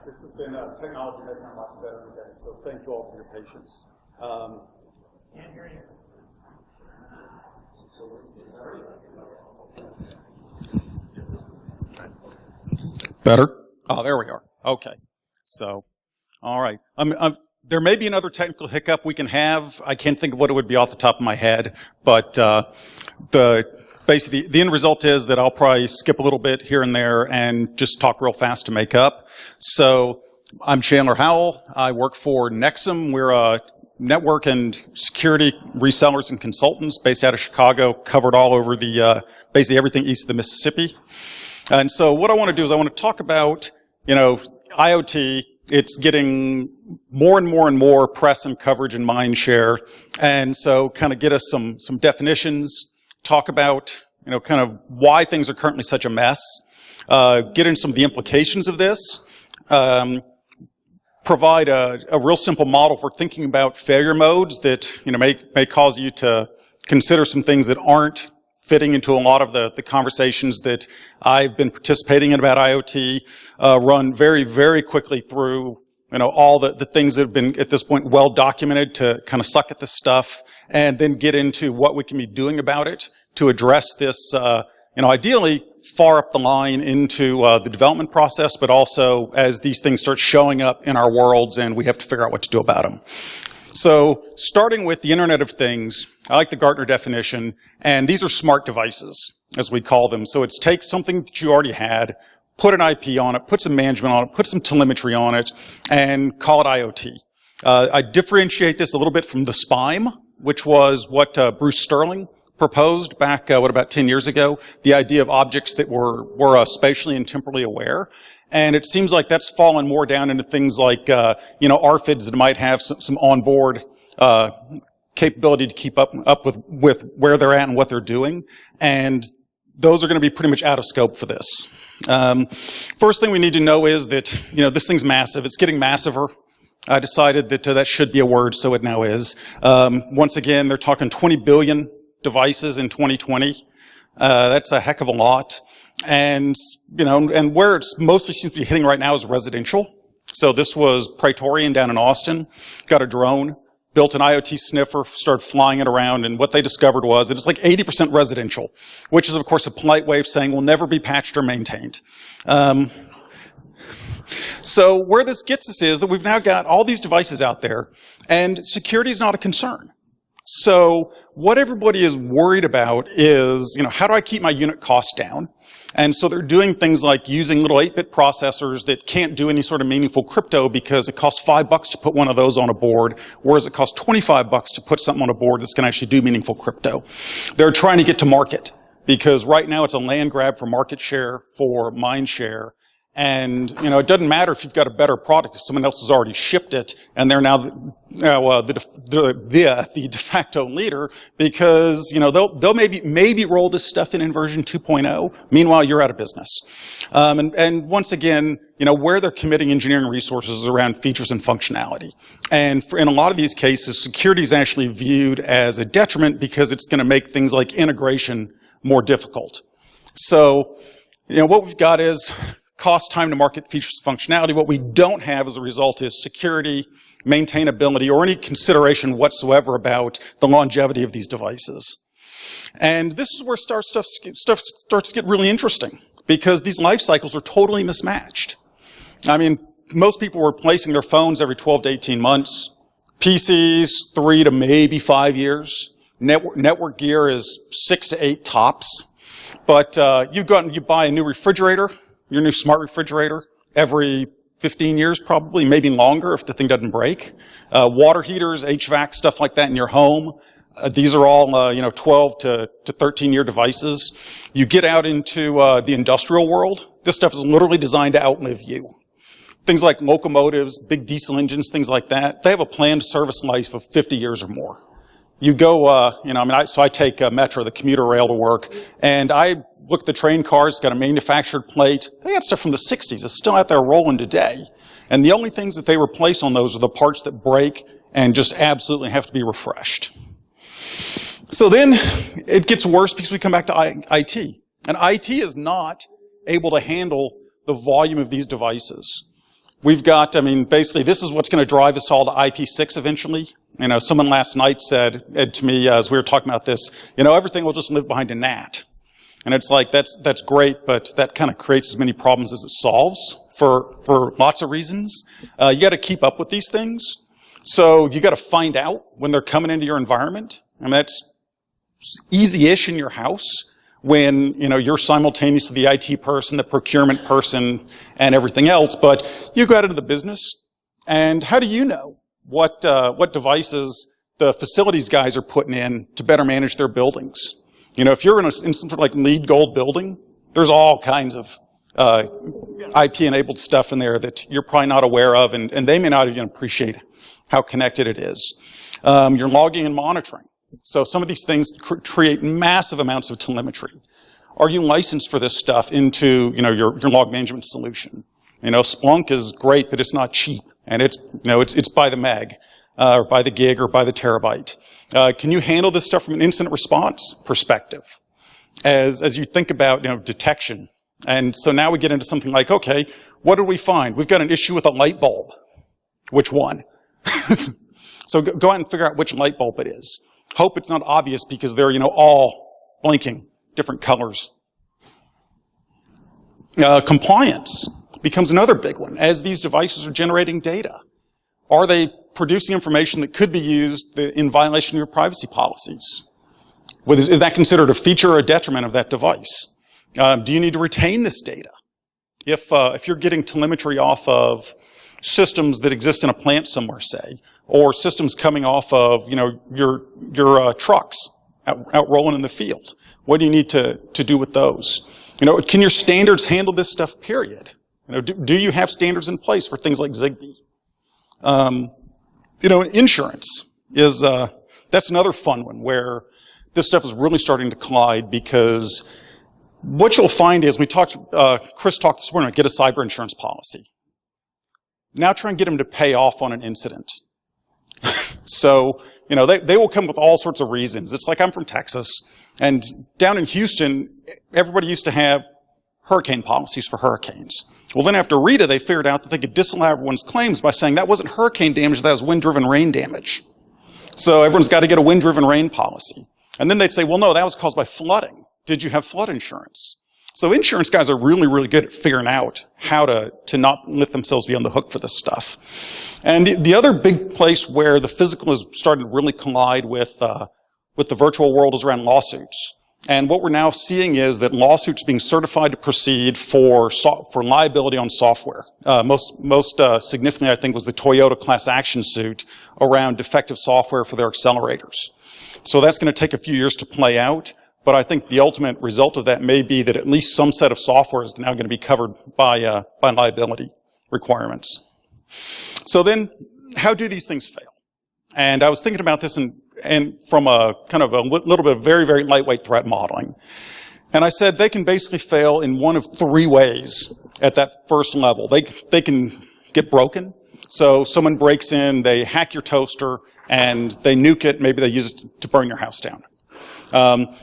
This has been technology making our life better today, so thank you all for your patience. Can't hear you. Better? Oh, there we are. Okay. So, all right. There may be another technical hiccup we can have. I can't think of what it would be off the top of my head, but basically the end result is that I'll probably skip a little bit here and there and just talk real fast to make up. So, I'm Chandler Howell. I work for Nexum. We're a network and security resellers and consultants based out of Chicago, covered all over the basically everything east of the Mississippi. And so what I want to do is I want to talk about, IoT. It's getting more and more and more press and coverage and mind share. And so kind of get us some definitions, talk about, kind of why things are currently such a mess, get into some of the implications of this, provide a real simple model for thinking about failure modes that, may cause you to consider some things that aren't fitting into a lot of the conversations that I've been participating in about IoT, run very, very quickly through, all the things that have been at this point well documented to kind of suck at this stuff, and then get into what we can be doing about it to address this, ideally far up the line into the development process, but also as these things start showing up in our worlds and we have to figure out what to do about them. So, starting with the Internet of Things, I like the Gartner definition, and these are smart devices, as we call them. So it's take something that you already had, put an IP on it, put some management on it, put some telemetry on it, and call it IoT. I differentiate this a little bit from the SPIME, which was what Bruce Sterling proposed back, about 10 years ago, the idea of objects that were spatially and temporally aware. And it seems like that's fallen more down into things like, RFIDs that might have some onboard capability to keep up with where they're at and what they're doing. And those are going to be pretty much out of scope for this. First thing we need to know is that, this thing's massive. It's getting massiver. I decided that that should be a word, so it now is. Once again, they're talking 20 billion devices in 2020. That's a heck of a lot. And, and where it's mostly seems to be hitting right now is residential. So this was Praetorian down in Austin, got a drone, built an IoT sniffer, started flying it around, and what they discovered was that it's like 80% residential, which is, of course, a polite way of saying will never be patched or maintained. So where this gets us is that we've now got all these devices out there, and security is not a concern. So what everybody is worried about is, how do I keep my unit cost down? And so they're doing things like using little 8-bit processors that can't do any sort of meaningful crypto because it costs $5 to put one of those on a board, whereas it costs $25 to put something on a board that's going to actually do meaningful crypto. They're trying to get to market because right now it's a land grab for market share, for mind share. And, it doesn't matter if you've got a better product if someone else has already shipped it and they're now the de facto leader because, they'll maybe roll this stuff in version 2.0. Meanwhile, you're out of business. And once again, where they're committing engineering resources is around features and functionality. And in a lot of these cases, security is actually viewed as a detriment because it's going to make things like integration more difficult. So, what we've got is cost, time to market, features, functionality. What we don't have as a result is security, maintainability, or any consideration whatsoever about the longevity of these devices. And this is where stuff starts to get really interesting because these life cycles are totally mismatched. I mean, most people were replacing their phones every 12 to 18 months. PCs, 3 to maybe 5 years. Network gear is 6 to 8 tops. But you go out and you buy a new refrigerator, your new smart refrigerator, every 15 years probably, maybe longer if the thing doesn't break. Water heaters, HVAC, stuff like that in your home. These are all, 12 to 13-year devices. You get out into the industrial world, this stuff is literally designed to outlive you. Things like locomotives, big diesel engines, things like that, they have a planned service life of 50 years or more. You go, I take Metro, the commuter rail to work, and I look at the train cars, it's got a manufactured plate. They got stuff from the 60s. It's still out there rolling today. And the only things that they replace on those are the parts that break and just absolutely have to be refreshed. So then it gets worse because we come back to IT. And IT is not able to handle the volume of these devices. We've got, I mean, basically this is what's going to drive us all to IP6 eventually. You know, someone last night said to me as we were talking about this, you know, everything will just live behind a NAT. And it's like, that's great, but that kind of creates as many problems as it solves for lots of reasons. You got to keep up with these things. So you got to find out when they're coming into your environment. And that's easy-ish in your house when, you know, you're simultaneously the IT person, the procurement person, and everything else. But you go out into the business, and how do you know what devices the facilities guys are putting in to better manage their buildings? You know, if you're in some sort of like LEED Gold building, there's all kinds of IP-enabled stuff in there that you're probably not aware of, and they may not even appreciate how connected it is. You're logging and monitoring. So some of these things create massive amounts of telemetry. Are you licensed for this stuff into, you know, your log management solution? You know, Splunk is great, but it's not cheap, and it's, you know, it's by the meg, or by the gig, or by the terabyte. Can you handle this stuff from an incident response perspective? As you think about, you know, detection. And so now we get into something like, okay, what did we find? We've got an issue with a light bulb. Which one? So go out and figure out which light bulb it is. Hope it's not obvious because they're, you know, all blinking different colors. Compliance becomes another big one. As these devices are generating data, are they producing information that could be used in violation of your privacy policies? Is that considered a feature or a detriment of that device? Do you need to retain this data? If you're getting telemetry off of systems that exist in a plant somewhere, say, or systems coming off of, you know, your trucks out rolling in the field, what do you need to do with those? You know, can your standards handle this stuff, period? You know, do you have standards in place for things like Zigbee? You know, insurance is, that's another fun one where this stuff is really starting to collide because what you'll find is, Chris talked this morning about get a cyber insurance policy. Now try and get them to pay off on an incident. So, you know, they will come with all sorts of reasons. It's like I'm from Texas, and down in Houston, everybody used to have hurricane policies for hurricanes. Well, then after Rita, they figured out that they could disallow everyone's claims by saying that wasn't hurricane damage, that was wind-driven rain damage. So everyone's got to get a wind-driven rain policy. And then they'd say, well, no, that was caused by flooding. Did you have flood insurance? So insurance guys are really, really good at figuring out how to not let themselves be on the hook for this stuff. And the other big place where the physical is starting to really collide with the virtual world is around lawsuits. And what we're now seeing is that lawsuits being certified to proceed for liability on software. Most significantly, I think, was the Toyota class action suit around defective software for their accelerators. So that's going to take a few years to play out. But I think the ultimate result of that may be that at least some set of software is now going to be covered by liability requirements. So then, how do these things fail? And I was thinking about this and from a kind of a little bit of very, very lightweight threat modeling. And I said they can basically fail in one of three ways at that first level. They can get broken. So someone breaks in, they hack your toaster, and they nuke it. Maybe they use it to burn your house down.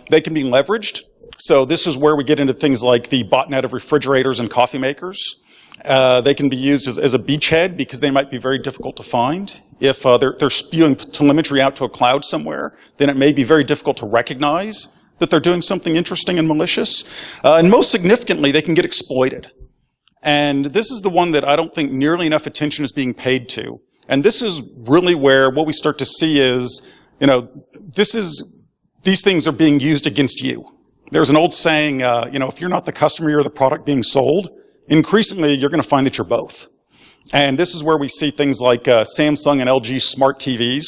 They can be leveraged. So this is where we get into things like the botnet of refrigerators and coffee makers. They can be used as a beachhead because they might be very difficult to find. If they're spewing telemetry out to a cloud somewhere, then it may be very difficult to recognize that they're doing something interesting and malicious. And most significantly, they can get exploited. And this is the one that I don't think nearly enough attention is being paid to. And this is really where what we start to see is, you know, these things are being used against you. There's an old saying, you know, if you're not the customer, you're the product being sold. Increasingly, you're going to find that you're both. And this is where we see things like Samsung and LG smart TVs.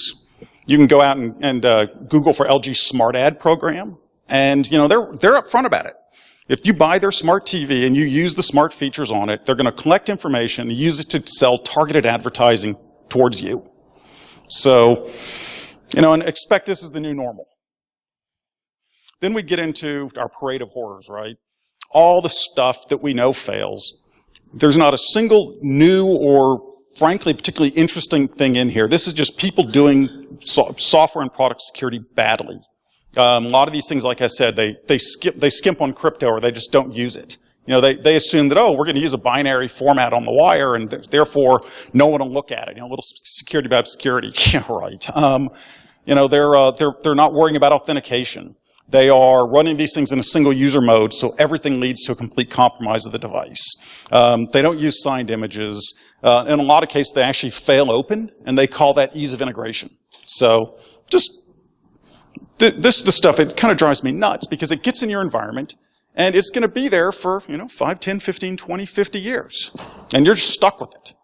You can go out and Google for LG smart ad program. And, you know, they're upfront about it. If you buy their smart TV and you use the smart features on it, they're going to collect information and use it to sell targeted advertising towards you. So, you know, and expect this is the new normal. Then we get into our parade of horrors, right? All the stuff that we know fails. There's not a single new or, frankly, particularly interesting thing in here. This is just people doing software and product security badly. A lot of these things, like I said, they skimp on crypto or they just don't use it. They assume that, we're going to use a binary format on the wire, and therefore no one will look at it. A little security by obscurity. Yeah, right. They're not worrying about authentication. They are running these things in a single user mode, so everything leads to a complete compromise of the device. They don't use signed images. In a lot of cases, they actually fail open, and they call that ease of integration. So just the stuff, it kind of drives me nuts because it gets in your environment, and it's going to be there for 5, 10, 15, 20, 50 years, and you're just stuck with it.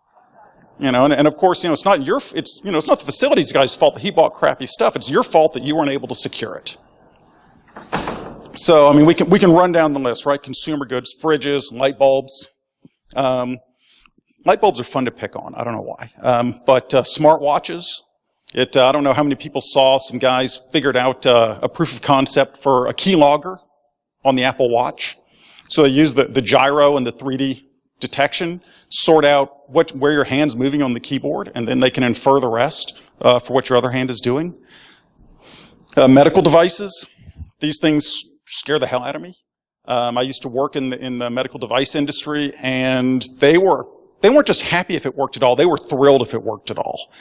And of course, it's not it's not the facilities guy's fault that he bought crappy stuff. It's your fault that you weren't able to secure it. So, we can run down the list, right? Consumer goods, fridges, light bulbs. Light bulbs are fun to pick on. I don't know why. But smart watches. I don't know how many people saw some guys figured out a proof of concept for a keylogger on the Apple Watch. So they use the gyro and the 3D detection, sort out where your hand's moving on the keyboard, and then they can infer the rest for what your other hand is doing. Medical devices. These things scare the hell out of me. I used to work in the medical device industry, and they weren't just happy if it worked at all. They were thrilled if it worked at all.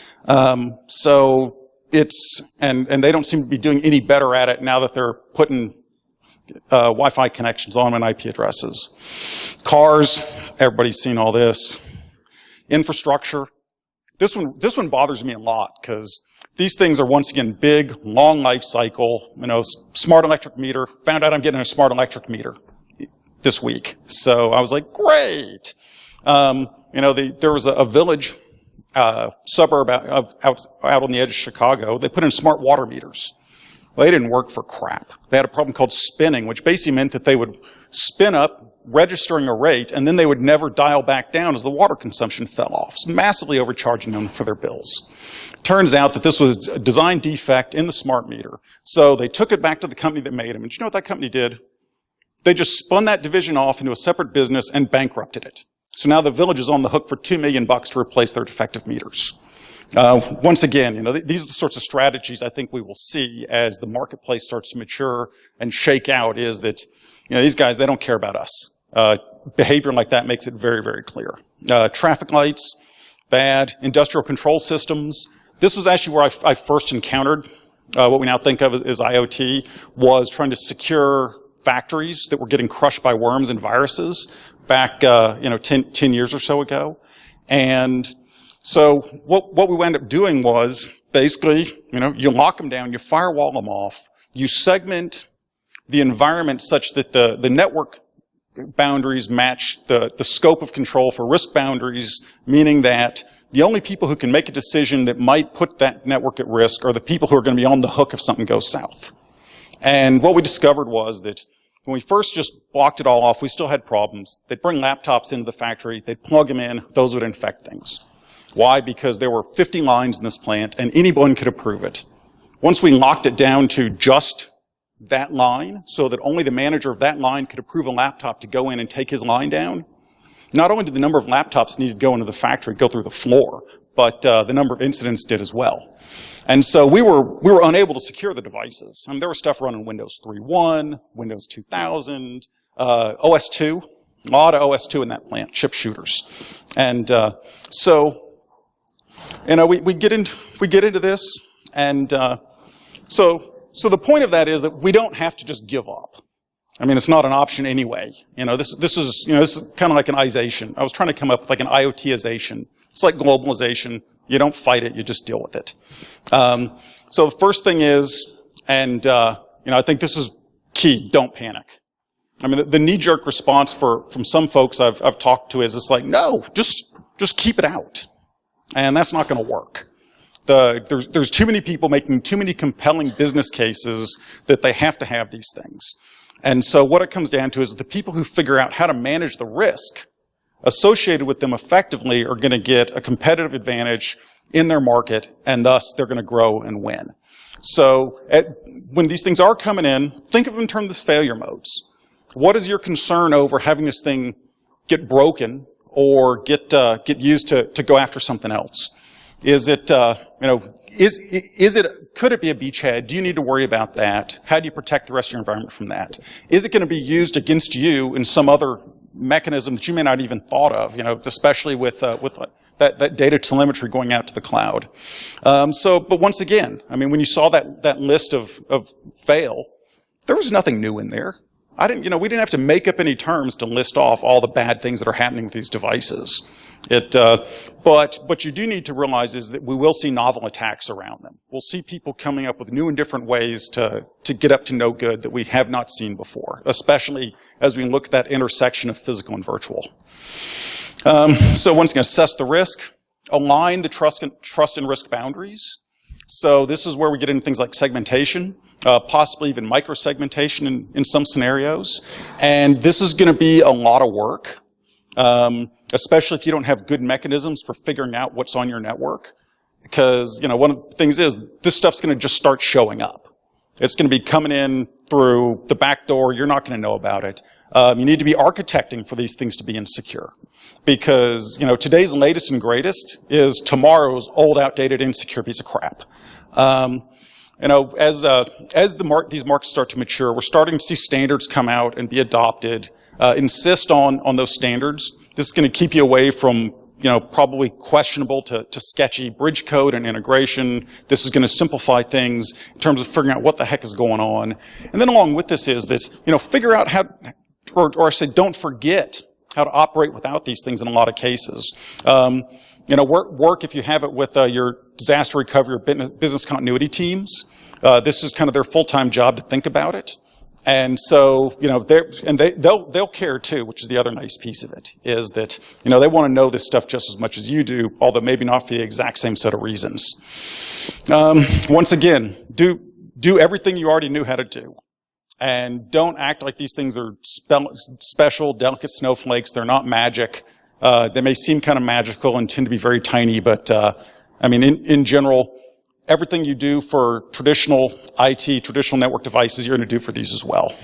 So it's and they don't seem to be doing any better at it now that they're putting Wi-Fi connections on and IP addresses. Cars, everybody's seen all this. Infrastructure. This one bothers me a lot because these things are, once again, big, long life cycle. Smart electric meter. Found out I'm getting a smart electric meter this week. So I was like, great. There was a village, suburb out on the edge of Chicago. They put in smart water meters. Well, they didn't work for crap. They had a problem called spinning, which basically meant that they would spin up, registering a rate, and then they would never dial back down as the water consumption fell off, massively overcharging them for their bills. Turns out that this was a design defect in the smart meter. So they took it back to the company that made them. And you know what that company did? They just spun that division off into a separate business and bankrupted it. So now the village is on the hook for $2 million to replace their defective meters. Once again, these are the sorts of strategies I think we will see as the marketplace starts to mature and shake out, is that these guys, they don't care about us. Behavior like that makes it very, very clear. Traffic lights, bad. Industrial control systems. This was actually where I first encountered what we now think of as IoT, was trying to secure factories that were getting crushed by worms and viruses back 10 years or so ago. And so what we wound up doing was basically, you lock them down, you firewall them off, you segment the environment such that the network boundaries match the scope of control for risk boundaries, meaning that the only people who can make a decision that might put that network at risk are the people who are going to be on the hook if something goes south. And what we discovered was that when we first just blocked it all off, we still had problems. They'd bring laptops into the factory, they'd plug them in, those would infect things. Why? Because there were 50 lines in this plant, and anyone could approve it. Once we locked it down to just that line, so that only the manager of that line could approve a laptop to go in and take his line down, not only did the number of laptops needed to go into the factory go through the floor, but the number of incidents did as well. And so we were unable to secure the devices. There was stuff running Windows 3.1, Windows 2000, OS 2, a lot of OS 2 in that plant, chip shooters. And so we get into this, and so the point of that is that we don't have to just give up. It's not an option anyway. This is kind of like an ization. I was trying to come up with like an IoTization. It's like globalization. You don't fight it, you just deal with it. So the first thing is, and I think this is key, don't panic. The knee-jerk response from some folks I've talked to is it's like, no, just keep it out. And that's not going to work. There's too many people making too many compelling business cases that they have to have these things. And so what it comes down to is that the people who figure out how to manage the risk associated with them effectively are going to get a competitive advantage in their market, and thus they're going to grow and win. So when these things are coming in, think of them in terms of failure modes. What is your concern over having this thing get broken or get used to go after something else? Is it, could it be a beachhead? Do you need to worry about that? How do you protect the rest of your environment from that? Is it going to be used against you in some other mechanism that you may not even thought of, especially with that data telemetry going out to the cloud. But once again, I mean, when you saw that list of fail, there was nothing new in there. We didn't have to make up any terms to list off all the bad things that are happening with these devices. But you do need to realize is that we will see novel attacks around them. We'll see people coming up with new and different ways to get up to no good that we have not seen before, especially as we look at that intersection of physical and virtual. So once again, assess the risk, align the trust and risk boundaries. So this is where we get into things like segmentation, possibly even micro-segmentation in some scenarios. And this is going to be a lot of work, especially if you don't have good mechanisms for figuring out what's on your network. Because, one of the things is this stuff's going to just start showing up. It's going to be coming in through the back door. You're not going to know about it. You need to be architecting for these things to be insecure. Because, today's latest and greatest is tomorrow's old, outdated, insecure piece of crap. As these markets start to mature, we're starting to see standards come out and be adopted. Insist on those standards. This is going to keep you away from, probably questionable to sketchy bridge code and integration. This is going to simplify things in terms of figuring out what the heck is going on. And then along with this is that, figure out how, or I say don't forget how to operate without these things in a lot of cases. Work if you have it with your disaster recovery or business continuity teams. This is kind of their full-time job to think about it. And so, they'll care too, which is the other nice piece of it, is that, they want to know this stuff just as much as you do, although maybe not for the exact same set of reasons. Once again, do everything you already knew how to do. And don't act like these things are special, delicate snowflakes. They're not magic. They may seem kind of magical and tend to be very tiny, but, in general, everything you do for traditional IT, traditional network devices, you're going to do for these as well.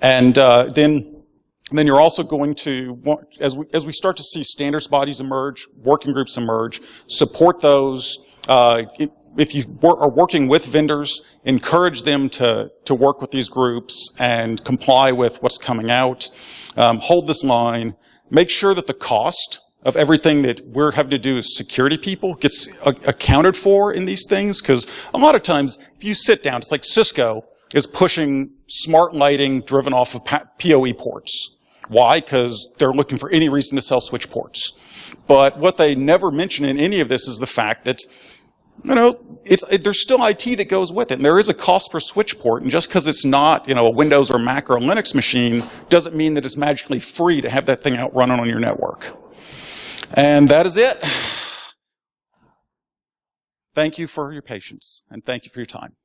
And then you're also going to, as we start to see standards bodies emerge, working groups emerge, support those. If you are working with vendors, encourage them to work with these groups and comply with what's coming out. Hold this line. Make sure that the cost of everything that we're having to do as security people gets accounted for in these things. Because a lot of times, if you sit down, it's like Cisco is pushing smart lighting driven off of PoE ports. Why? Because they're looking for any reason to sell switch ports. But what they never mention in any of this is the fact that there's still IT that goes with it. And there is a cost per switch port. And just because it's not, a Windows or Mac or a Linux machine doesn't mean that it's magically free to have that thing out running on your network. And that is it. Thank you for your patience, and thank you for your time.